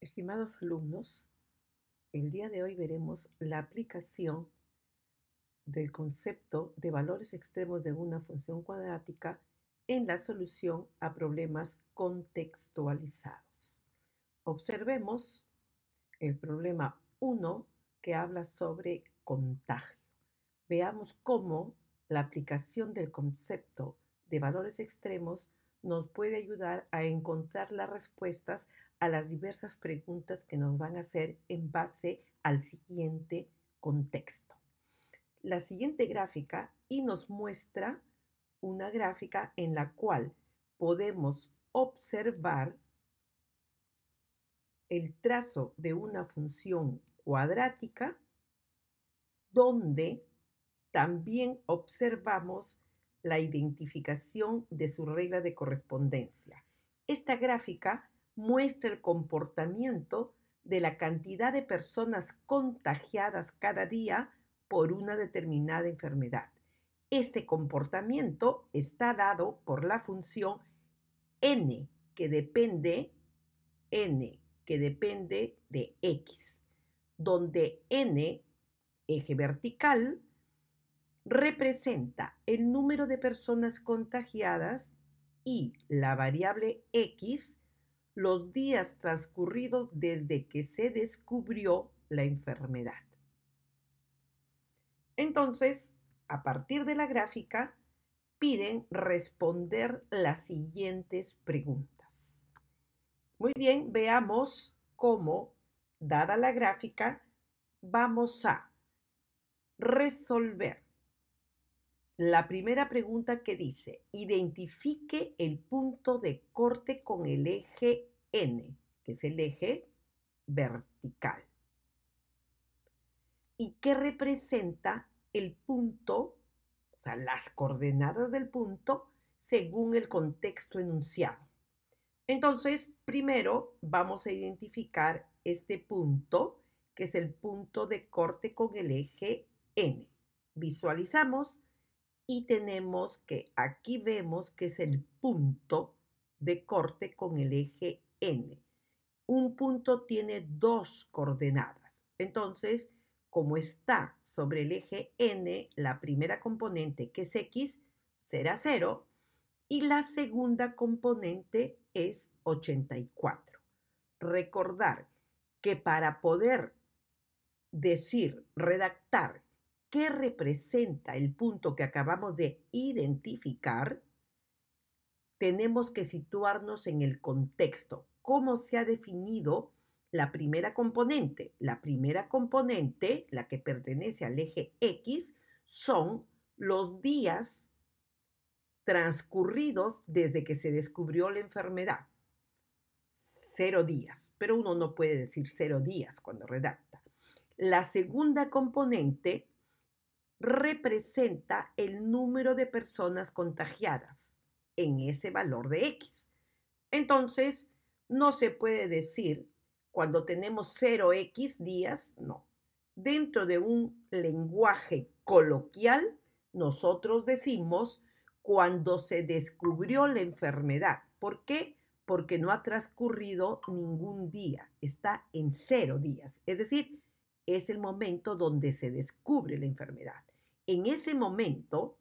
Estimados alumnos, el día de hoy veremos la aplicación del concepto de valores extremos de una función cuadrática en la solución a problemas contextualizados. Observemos el problema 1 que habla sobre contagio. Veamos cómo la aplicación del concepto de valores extremos nos puede ayudar a encontrar las respuestas a las diversas preguntas que nos van a hacer en base al siguiente contexto. La siguiente gráfica nos muestra una gráfica en la cual podemos observar el trazo de una función cuadrática donde también observamos la identificación de su regla de correspondencia. Esta gráfica muestra el comportamiento de la cantidad de personas contagiadas cada día por una determinada enfermedad. Este comportamiento está dado por la función n, que depende de x, donde n, eje vertical, representa el número de personas contagiadas y la variable x, los días transcurridos desde que se descubrió la enfermedad. Entonces, a partir de la gráfica, piden responder las siguientes preguntas. Muy bien, veamos cómo, dada la gráfica, vamos a resolver la primera pregunta que dice: identifique el punto de corte con el eje N, que es el eje vertical. ¿Y qué representa el punto, o sea, las coordenadas del punto, según el contexto enunciado? Entonces, primero vamos a identificar este punto, que es el punto de corte con el eje N. Visualizamos y tenemos que aquí vemos que es el punto de corte con el eje N. Un punto tiene dos coordenadas. Entonces, como está sobre el eje N, la primera componente, que es X, será 0 y la segunda componente es 84. Recordar que para poder redactar qué representa el punto que acabamos de identificar, tenemos que situarnos en el contexto. ¿Cómo se ha definido la primera componente? La primera componente, la que pertenece al eje X, son los días transcurridos desde que se descubrió la enfermedad. 0 días, pero uno no puede decir 0 días cuando redacta. La segunda componente representa el número de personas contagiadas en ese valor de X. Entonces, no se puede decir cuando tenemos 0x días, no. Dentro de un lenguaje coloquial, nosotros decimos cuando se descubrió la enfermedad. ¿Por qué? Porque no ha transcurrido ningún día, está en 0 días. Es decir, es el momento donde se descubre la enfermedad. En ese momento,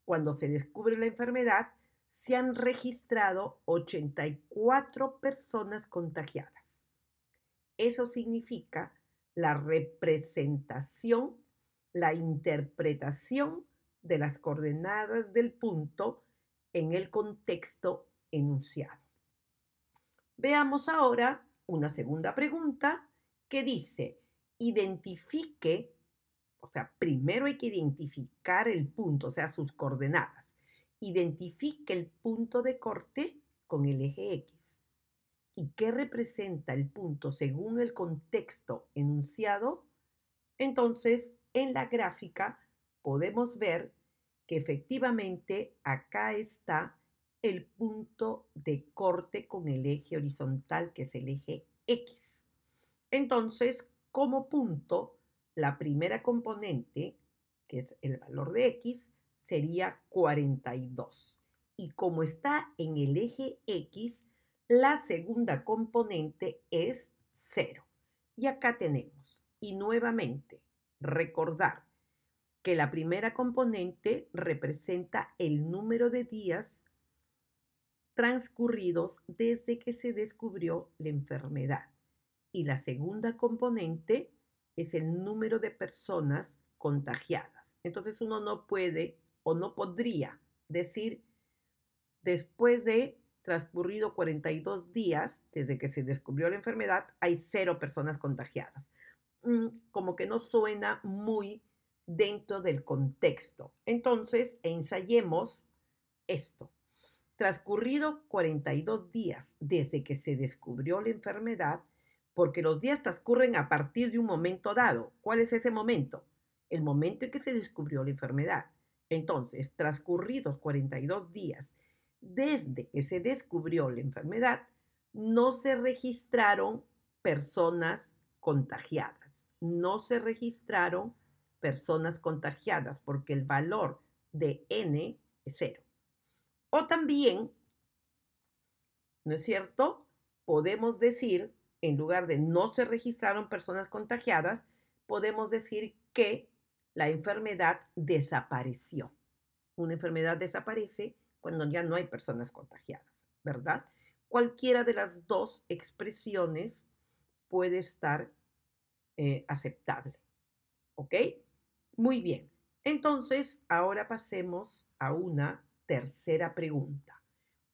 cuando se descubre la enfermedad, se han registrado 84 personas contagiadas. Eso significa la representación, la interpretación de las coordenadas del punto en el contexto enunciado. Veamos ahora una segunda pregunta que dice: identifique, o sea, primero hay que identificar el punto, o sea, sus coordenadas. Identifique el punto de corte con el eje X. ¿Y qué representa el punto según el contexto enunciado? Entonces, en la gráfica podemos ver que efectivamente acá está el punto de corte con el eje horizontal, que es el eje X. Entonces, como punto, la primera componente, que es el valor de X, sería 42. Y como está en el eje X, la segunda componente es 0. Y acá tenemos, y nuevamente, recordar que la primera componente representa el número de días transcurridos desde que se descubrió la enfermedad. Y la segunda componente es el número de personas contagiadas. Entonces uno no puede o no podría decir después de transcurrido 42 días desde que se descubrió la enfermedad, hay 0 personas contagiadas. Como que no suena muy dentro del contexto. Entonces, ensayemos esto. Transcurrido 42 días desde que se descubrió la enfermedad, porque los días transcurren a partir de un momento dado. ¿Cuál es ese momento? El momento en que se descubrió la enfermedad. Entonces, transcurridos 42 días desde que se descubrió la enfermedad, no se registraron personas contagiadas. No se registraron personas contagiadas porque el valor de n es 0. O también, ¿no es cierto? Podemos decir, en lugar de no se registraron personas contagiadas, podemos decir que la enfermedad desapareció. Una enfermedad desaparece cuando ya no hay personas contagiadas, ¿verdad? Cualquiera de las dos expresiones puede estar aceptable, ¿ok? Muy bien. Entonces, ahora pasemos a una tercera pregunta.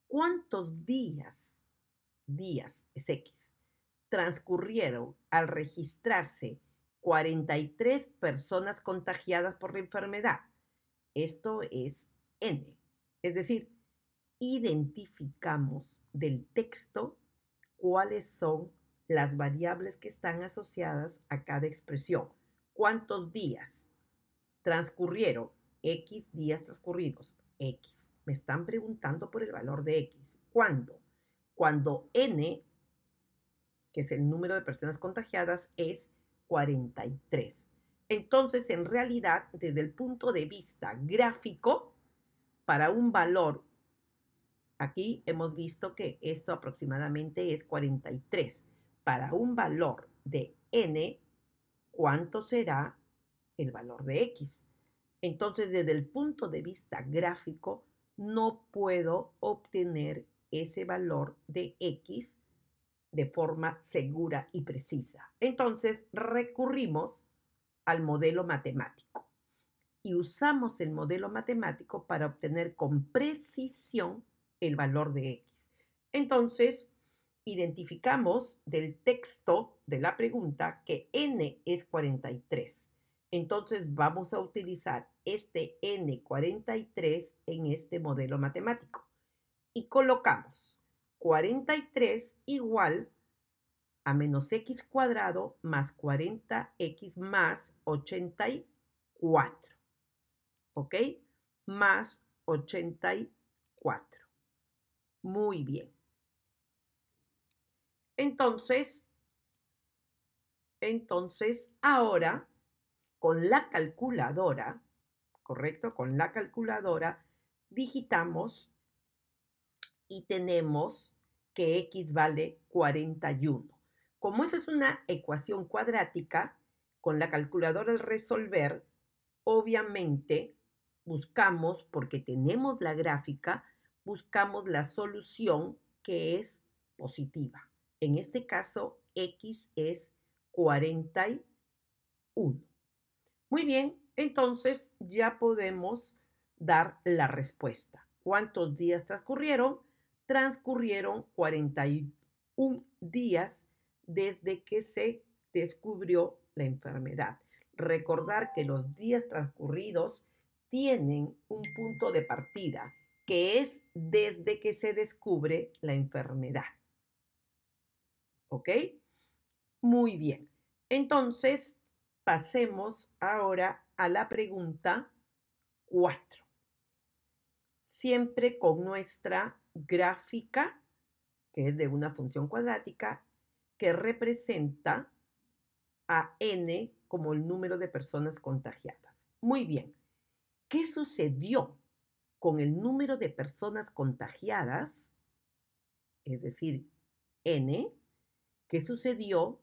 ¿Cuántos días es X, transcurrieron al registrarse 43 personas contagiadas por la enfermedad? Esto es N. Es decir, identificamos del texto cuáles son las variables que están asociadas a cada expresión. ¿Cuántos días transcurrieron? X días transcurridos. X. Me están preguntando por el valor de X. ¿Cuándo? Cuando N, que es el número de personas contagiadas, es 43. Entonces, en realidad, desde el punto de vista gráfico, para un valor, aquí hemos visto que esto aproximadamente es 43. Para un valor de N, ¿cuánto será el valor de X? Entonces, desde el punto de vista gráfico, no puedo obtener ese valor de X de forma segura y precisa. Entonces, recurrimos al modelo matemático y usamos el modelo matemático para obtener con precisión el valor de X. Entonces, identificamos del texto de la pregunta que N es 43. Entonces, vamos a utilizar este N43 en este modelo matemático y colocamos 43 igual a menos x cuadrado más 40x más 84. ¿Ok? Más 84. Muy bien. Entonces, ahora, con la calculadora, ¿correcto? Con la calculadora, digitamos y tenemos que x vale 41. Como esa es una ecuación cuadrática, con la calculadora al resolver, obviamente buscamos, porque tenemos la gráfica, buscamos la solución que es positiva. En este caso, x es 41. Muy bien, entonces ya podemos dar la respuesta. ¿Cuántos días transcurrieron? Transcurrieron 41 días desde que se descubrió la enfermedad. Recordar que los días transcurridos tienen un punto de partida, que es desde que se descubre la enfermedad. ¿Ok? Muy bien. Entonces, pasemos ahora a la pregunta 4. Siempre con nuestra gráfica, que es de una función cuadrática, que representa a n como el número de personas contagiadas. Muy bien. ¿Qué sucedió con el número de personas contagiadas? Es decir, n, ¿Qué sucedió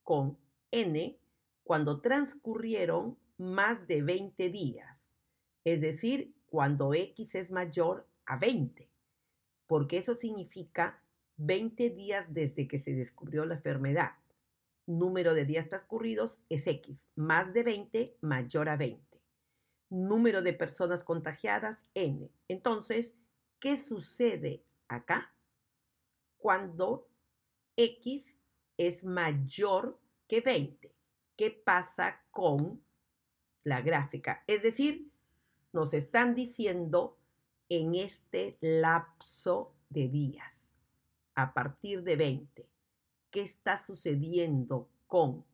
con N cuando transcurrieron más de 20 días? Es decir, cuando X es mayor a 20, porque eso significa 20 días desde que se descubrió la enfermedad. Número de días transcurridos es X, más de 20 mayor a 20. Número de personas contagiadas, N. Entonces, ¿qué sucede acá cuando X es mayor que 20? ¿Qué pasa con la gráfica? Es decir, nos están diciendo en este lapso de días, a partir de 20, ¿qué está sucediendo con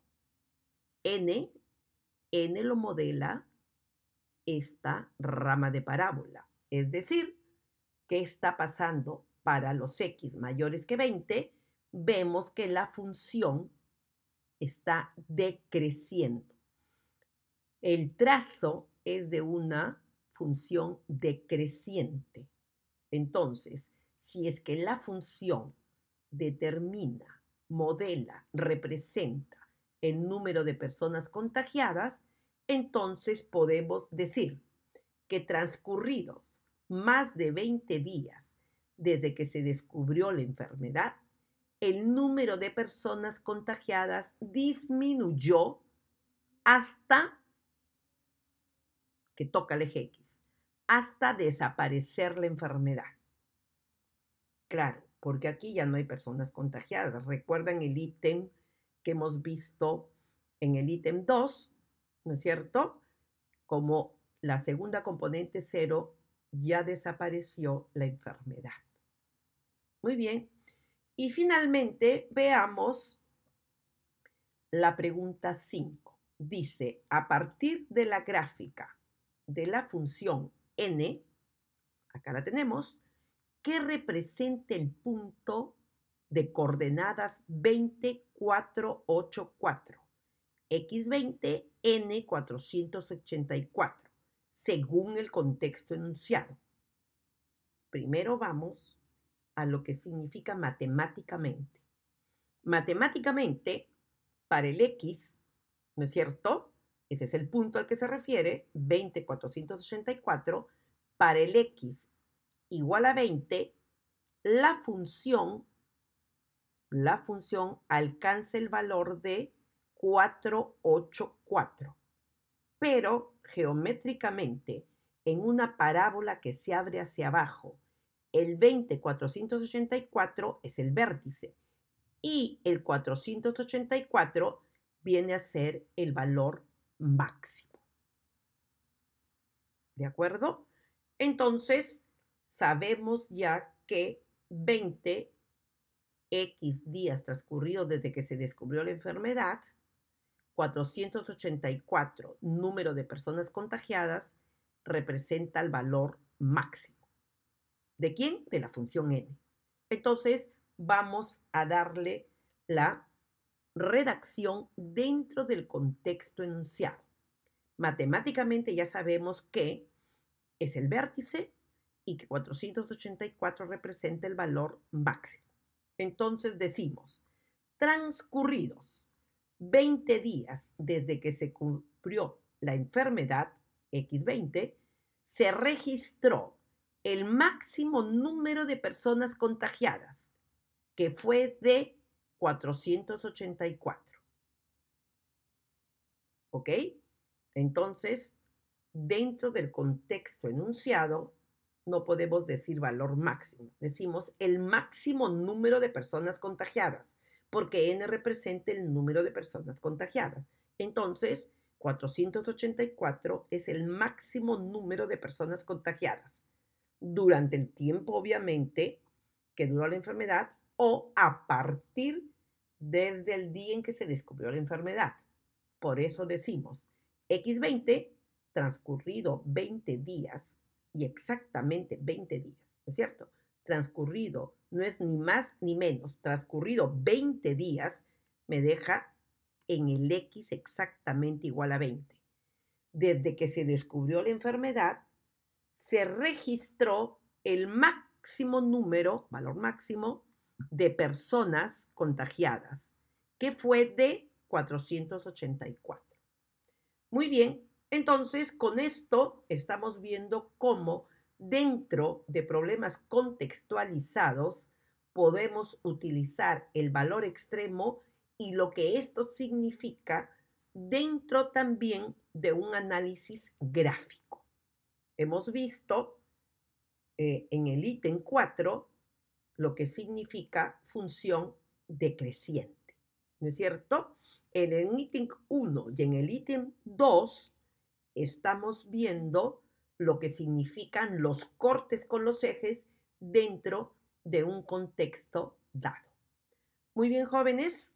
N? N lo modela esta rama de parábola. Es decir, ¿qué está pasando para los X mayores que 20? Vemos que la función está decreciendo. El trazo es de una función decreciente. Entonces, si es que la función determina, modela, representa el número de personas contagiadas, entonces podemos decir que transcurridos más de 20 días desde que se descubrió la enfermedad, el número de personas contagiadas disminuyó hasta que toca el eje X, hasta desaparecer la enfermedad. Claro, porque aquí ya no hay personas contagiadas. ¿Recuerdan el ítem que hemos visto en el ítem 2? ¿No es cierto? Como la segunda componente 0, ya desapareció la enfermedad. Muy bien. Y finalmente veamos la pregunta 5. Dice, a partir de la gráfica de la función n, acá la tenemos, que represente el punto de coordenadas 20, 4, 8, 4, x20, n 484, según el contexto enunciado. Primero vamos a lo que significa matemáticamente. Matemáticamente, para el x, ¿no es cierto? Ese es el punto al que se refiere, 20, 484, para el x igual a 20, la función alcanza el valor de 484. Pero geométricamente, en una parábola que se abre hacia abajo, el 20, 484 es el vértice y el 484 viene a ser el valor máximo. ¿De acuerdo? Entonces, sabemos ya que 20 X días transcurridos desde que se descubrió la enfermedad, 484 número de personas contagiadas, representa el valor máximo. ¿De quién? De la función n. Entonces, vamos a darle la redacción dentro del contexto enunciado. Matemáticamente ya sabemos que es el vértice y que 484 representa el valor máximo. Entonces decimos, transcurridos 20 días desde que se cumplió la enfermedad X20, se registró el máximo número de personas contagiadas, que fue de 484. ¿Ok? Entonces, dentro del contexto enunciado, no podemos decir valor máximo. Decimos el máximo número de personas contagiadas, porque n representa el número de personas contagiadas. Entonces, 484 es el máximo número de personas contagiadas durante el tiempo, obviamente, que duró la enfermedad o a partir desde el día en que se descubrió la enfermedad. Por eso decimos X20 transcurrido 20 días y exactamente 20 días, ¿no es cierto? Transcurrido no es ni más ni menos, transcurrido 20 días me deja en el X exactamente igual a 20. Desde que se descubrió la enfermedad, se registró el máximo número, valor máximo, de personas contagiadas, que fue de 484. Muy bien, entonces con esto estamos viendo cómo dentro de problemas contextualizados podemos utilizar el valor extremo y lo que esto significa dentro también de un análisis gráfico. Hemos visto en el ítem 4 lo que significa función decreciente, ¿no es cierto? En el ítem 1 y en el ítem 2 estamos viendo lo que significan los cortes con los ejes dentro de un contexto dado. Muy bien, jóvenes,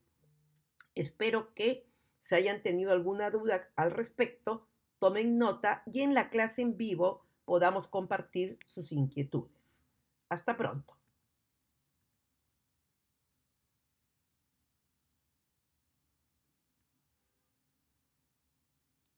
espero que si hayan tenido alguna duda al respecto, tomen nota y en la clase en vivo podamos compartir sus inquietudes. Hasta pronto.